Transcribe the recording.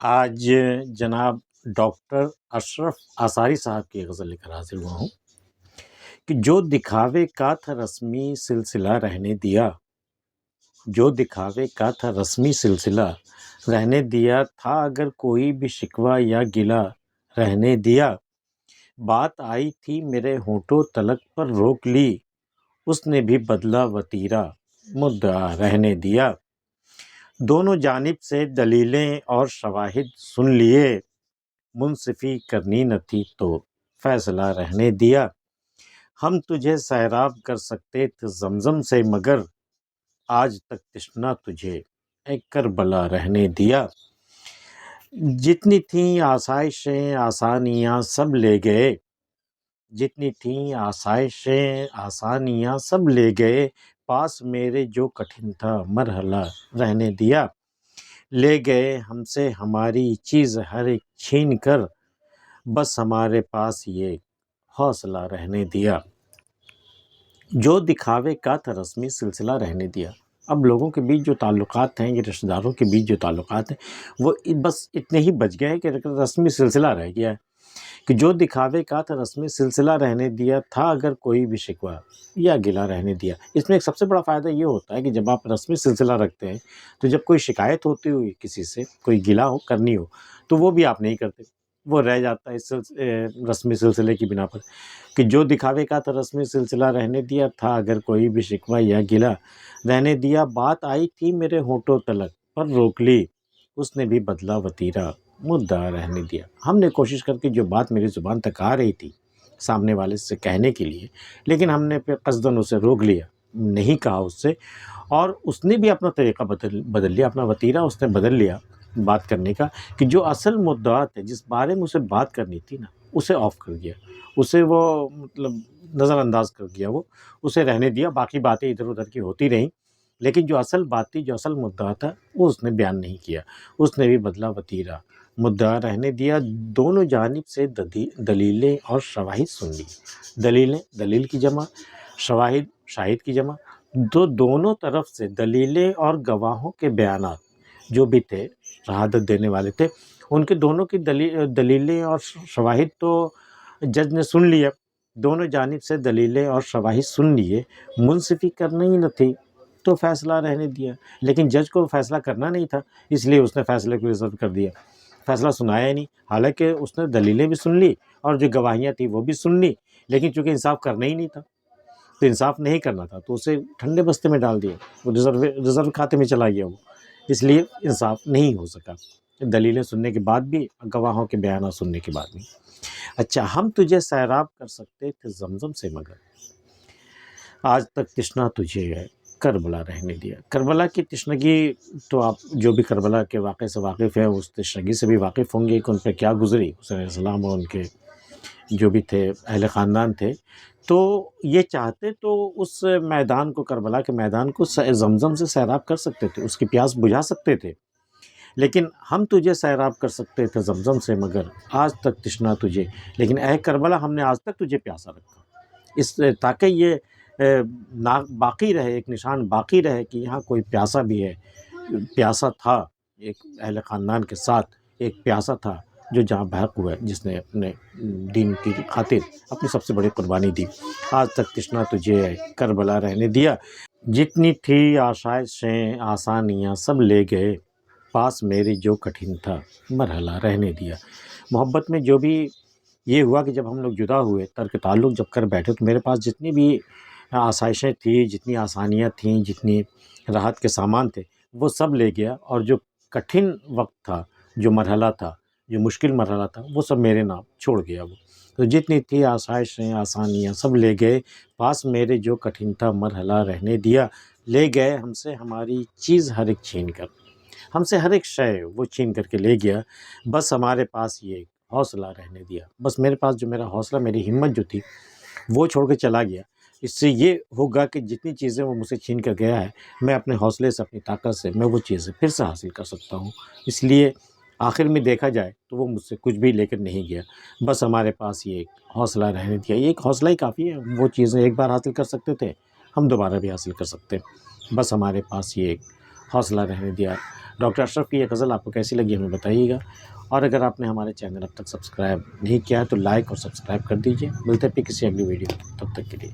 آج جناب ڈاکٹر اشرف انصاری صاحب کی غزل لے کر حاضر ہوا ہوں کہ جو دکھاوے کا تھا رسمی سلسلہ رہنے دیا، جو دکھاوے کا تھا رسمی سلسلہ رہنے دیا تھا، اگر کوئی بھی شکوہ یا گلہ رہنے دیا، بات آئی تھی میرے ہونٹوں تلک پر روک لی، اس نے بھی بدلہ وتیرہ مدعا رہنے دیا۔ دونوں جانب سے دلیلیں اور شواہد سن لیے، منصفی کرنی نہ تھی تو فیصلہ رہنے دیا۔ ہم تجھے سیراب کر سکتے تھے زمزم سے، مگر آج تک تشنا تجھے اے کربلا رہنے دیا۔ جتنی تھیں آسائشیں آسانیاں سب لے گئے، جتنی تھیں آسائشیں آسانیاں سب لے گئے، پاس میرے جو کٹھن تھا مرحلہ رہنے دیا۔ لے گئے ہم سے ہماری چیز ہر ایک چھین کر، بس ہمارے پاس یہ حوصلہ رہنے دیا۔ جو دکھاوے کا تھا رسمی سلسلہ رہنے دیا۔ اب لوگوں کے بیچ جو تعلقات ہیں، یہ رشتہ داروں کے بیچ جو تعلقات ہیں، وہ بس اتنے ہی بچ گئے کہ رسمی سلسلہ رہ گیا ہے کہ جو دکھاوے کا تھا رسمی سلسلہ رہنے دیا تھا، اگر کوئی بھی شکوہ یا گلہ رہنے دیا۔ اس میں ایک سب سے بڑا فائدہ یہ ہوتا ہے کہ جب آپ رسمی سلسلہ رکھتے ہیں تو جب کوئی شکایت ہوتی ہوئی کسی سے، کوئی گلہ ہو کرنی ہو، تو وہ بھی آپ نہیں کرتے، وہ رہ جاتا ہے اس رسمی سلسلے کی بنا پر کہ جو دکھاوے کا تھا رسمی سلسلہ رہنے دیا تھا، اگر کوئی بھی شکوہ یا گلہ رہنے دیا، بات آئی تھی میرے ہونٹوں تلک پر روک لی، اس نے بھی بدلہ وتیرہ مدعا رہنے دیا۔ ہم نے کوشش کر کے جو بات میری زبان تک آ رہی تھی سامنے والے سے کہنے کے لیے، لیکن ہم نے پھر قصداً اسے روک لیا، نہیں کہا اس سے، اور اس نے بھی اپنا طریقہ بدل لیا، اپنا وتیرہ اس نے بدل لیا بات کرنے کا، کہ جو اصل مدعات ہے، جس بارے میں اسے بات کرنی تھی نا، اسے آف کر دیا، اسے وہ مطلب نظر انداز کر دیا، وہ اسے رہنے دیا، باقی باتیں ادھر ادھر کی ہوتی رہیں، لیکن جو اصل بات تھی، جو اصل مدعا تھا، وہ اس نے بیان نہیں کیا، اس نے بھی بدلہ وتیرہ مدعا رہنے دیا۔ دونوں جانب سے دلیلیں اور شواہد سن لی۔ دلیلیں دلیل کی جمع، شواہد شاہد کی جمع، دونوں طرف سے دلیلیں اور گواہوں کے بیانات جو بھی تھے، شہادت دینے والے تھے، ان کے دونوں کی دلیلیں اور شواہد تو جج نے سن لیا، دونوں جانب سے دلیلیں اور شواہد سن لیے، منصفی کرنی ہی نہ تھی تو فیصلہ رہنے دیا۔ لیکن جج کو فیصلہ کرنا نہیں تھا، اس لیے اس نے فیصلے کو ریزرو کر دیا، فیصلہ سنایا ہی نہیں، حالانکہ اس نے دلیلیں بھی سن لی اور جو گواہیاں تھیں وہ بھی سن لی، لیکن چونکہ انصاف کرنا ہی نہیں تھا، تو انصاف نہیں کرنا تھا تو اسے ٹھنڈے بستے میں ڈال دیا، وہ ریزرو کھاتے میں چلا گیا وہ، اس لیے انصاف نہیں ہو سکا، دلیلیں سننے کے بعد بھی، گواہوں کے بیانات سننے کے بعد بھی۔ اچھا، ہم تجھے سیراب کر سکتے تھے زمزم سے، مگر آج تک تشنا تجھے ہے کربلا رہنے دیا۔ کربلا کی تشنگی تو آپ جو بھی کربلا کے واقعے سے واقف ہیں، اس تشنگی سے بھی واقف ہوں گے کہ ان پہ کیا گزری، حسین علیہ السلام اور ان کے جو بھی تھے اہل خاندان تھے، تو یہ چاہتے تو اس میدان کو، کربلا کے میدان کو زمزم سے سیراب کر سکتے تھے، اس کی پیاس بجھا سکتے تھے، لیکن ہم تجھے سیراب کر سکتے تھے زمزم سے، مگر آج تک تشنا تجھے، لیکن اے کربلا ہم نے آج تک تجھے پیاسا رکھا، اس تاکہ یہ باقی رہے، ایک نشان باقی رہے کہ یہاں کوئی پیاسا بھی ہے، پیاسا تھا، ایک اہل خاندان کے ساتھ ایک پیاسا تھا جو جہاں بحق ہوا ہے، جس نے اپنے دین کی خاطر اپنی سب سے بڑی قربانی دی۔ آج تک تشنا تجھے کربلا رہنے دیا۔ جتنی تھی آسائشیں آسانیاں سب لے گئے، پاس میرے جو کٹھن تھا مرحلہ رہنے دیا۔ محبت میں جو بھی یہ ہوا کہ جب ہم لوگ جدا ہوئے، ترک تعلق جب کر بیٹھے، تو میرے پاس جتنی بھی آسائشیں تھیں، جتنی آسانیاں تھیں، جتنی راحت کے سامان تھے، وہ سب لے گیا، اور جو کٹھن وقت تھا، جو مرحلہ تھا، جو مشکل مرحلہ تھا، وہ سب میرے نام چھوڑ گیا وہ۔ تو جتنی تھی آسائشیں آسانیاں سب لے گئے، پاس میرے جو کٹھن تھا مرحلہ رہنے دیا۔ لے گئے ہم سے ہماری چیز ہر ایک چھین کر، ہم سے ہر ایک شے وہ چھین کر کے لے گیا، بس ہمارے پاس یہ حوصلہ رہنے دیا۔ بس میرے پاس جو میرا حوصلہ، میری ہمت جو تھی، وہ چھوڑ کے چلا گیا۔ اس سے یہ ہوگا کہ جتنی چیزیں وہ مجھ سے چھین کر گیا ہے، میں اپنے حوصلے سے، اپنی طاقت سے میں وہ چیزیں پھر سے حاصل کر سکتا ہوں۔ اس لیے آخر میں دیکھا جائے تو وہ مجھ سے کچھ بھی لے کر نہیں گیا، بس ہمارے پاس یہ ایک حوصلہ رہنے دیا۔ یہ ایک حوصلہ ہی کافی ہے، وہ چیزیں ایک بار حاصل کر سکتے تھے، ہم دوبارہ بھی حاصل کر سکتے ہیں، بس ہمارے پاس یہ ایک حوصلہ رہنے دیا۔ ڈاکٹر اشرف کی یہ غزل آپ کو کیسی لگی ہمیں بتائیے گا، اور اگر آپ نے ہمارے چینل اب تک سبسکرائب نہیں کیا ہے تو لائک اور سبسکرائب کر دیجیے۔ ملتے ہیں پھر کسی اگلی ویڈیو میں، تب تک کے لیے